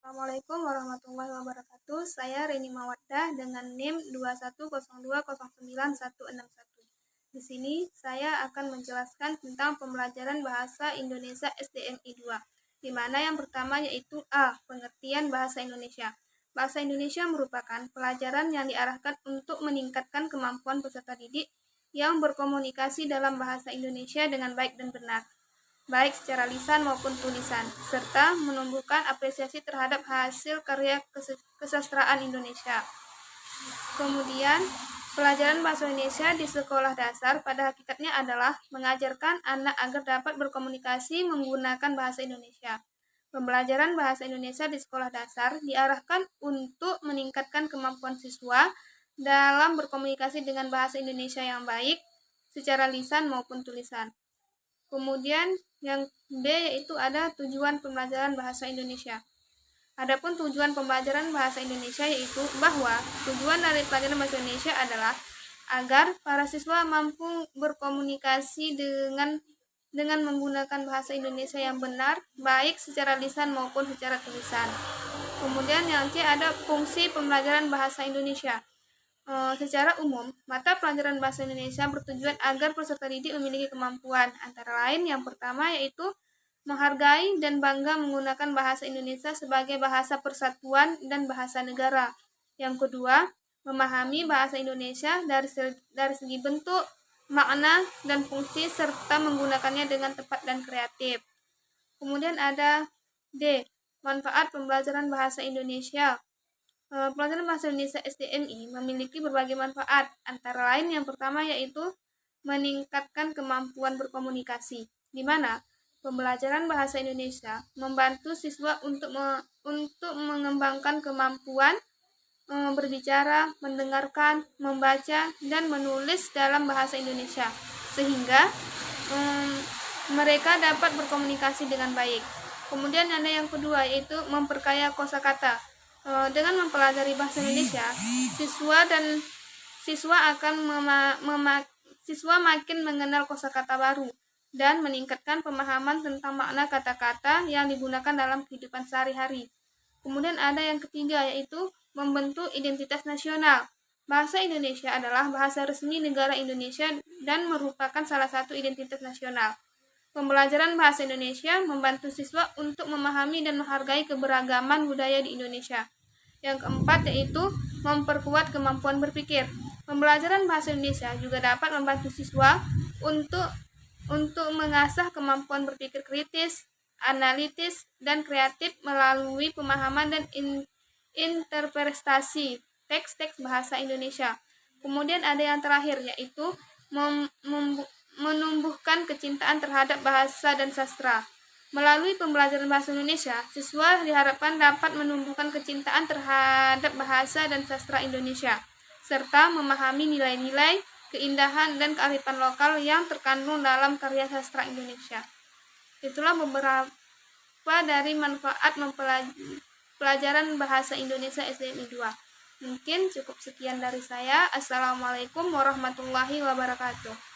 Assalamualaikum warahmatullahi wabarakatuh. Saya Reni Mawaddah dengan NIM 210209161. Di sini saya akan menjelaskan tentang pembelajaran bahasa Indonesia SDMI 2, di mana yang pertama yaitu A. Pengertian bahasa Indonesia. Bahasa Indonesia merupakan pelajaran yang diarahkan untuk meningkatkan kemampuan peserta didik yang berkomunikasi dalam bahasa Indonesia dengan baik dan benar, baik secara lisan maupun tulisan, serta menumbuhkan apresiasi terhadap hasil karya kesastraan Indonesia. Kemudian, pelajaran bahasa Indonesia di sekolah dasar pada hakikatnya adalah mengajarkan anak agar dapat berkomunikasi menggunakan bahasa Indonesia. Pembelajaran bahasa Indonesia di sekolah dasar diarahkan untuk meningkatkan kemampuan siswa dalam berkomunikasi dengan bahasa Indonesia yang baik secara lisan maupun tulisan. Kemudian yang B yaitu ada tujuan pembelajaran bahasa Indonesia. Adapun tujuan pembelajaran bahasa Indonesia yaitu bahwa tujuan dari pelajaran bahasa Indonesia adalah agar para siswa mampu berkomunikasi dengan menggunakan bahasa Indonesia yang benar, baik secara lisan maupun secara tulisan. Kemudian yang C ada fungsi pembelajaran bahasa Indonesia. Secara umum, mata pelajaran bahasa Indonesia bertujuan agar peserta didik memiliki kemampuan, antara lain yang pertama yaitu menghargai dan bangga menggunakan bahasa Indonesia sebagai bahasa persatuan dan bahasa negara. Yang kedua, memahami bahasa Indonesia dari segi bentuk, makna, dan fungsi, serta menggunakannya dengan tepat dan kreatif. Kemudian ada D. Manfaat pembelajaran bahasa Indonesia. Pelajaran bahasa Indonesia SDMI memiliki berbagai manfaat, antara lain yang pertama yaitu meningkatkan kemampuan berkomunikasi, di mana pembelajaran bahasa Indonesia membantu siswa untuk mengembangkan kemampuan berbicara, mendengarkan, membaca, dan menulis dalam bahasa Indonesia, sehingga mereka dapat berkomunikasi dengan baik. Kemudian ada yang kedua yaitu memperkaya kosakata. Dengan mempelajari bahasa Indonesia, siswa makin mengenal kosakata baru dan meningkatkan pemahaman tentang makna kata-kata yang digunakan dalam kehidupan sehari-hari. Kemudian ada yang ketiga yaitu membentuk identitas nasional. Bahasa Indonesia adalah bahasa resmi negara Indonesia dan merupakan salah satu identitas nasional. Pembelajaran bahasa Indonesia membantu siswa untuk memahami dan menghargai keberagaman budaya di Indonesia. Yang keempat yaitu memperkuat kemampuan berpikir. Pembelajaran bahasa Indonesia juga dapat membantu siswa untuk mengasah kemampuan berpikir kritis, analitis, dan kreatif melalui pemahaman dan interpretasi teks-teks bahasa Indonesia. Kemudian ada yang terakhir yaitu menumbuhkan kecintaan terhadap bahasa dan sastra. Melalui pembelajaran bahasa Indonesia, siswa diharapkan dapat menumbuhkan kecintaan terhadap bahasa dan sastra Indonesia, serta memahami nilai-nilai, keindahan, dan kearifan lokal yang terkandung dalam karya sastra Indonesia. Itulah beberapa dari manfaat pelajaran bahasa Indonesia SDMI 2. Mungkin cukup sekian dari saya. Assalamualaikum warahmatullahi wabarakatuh.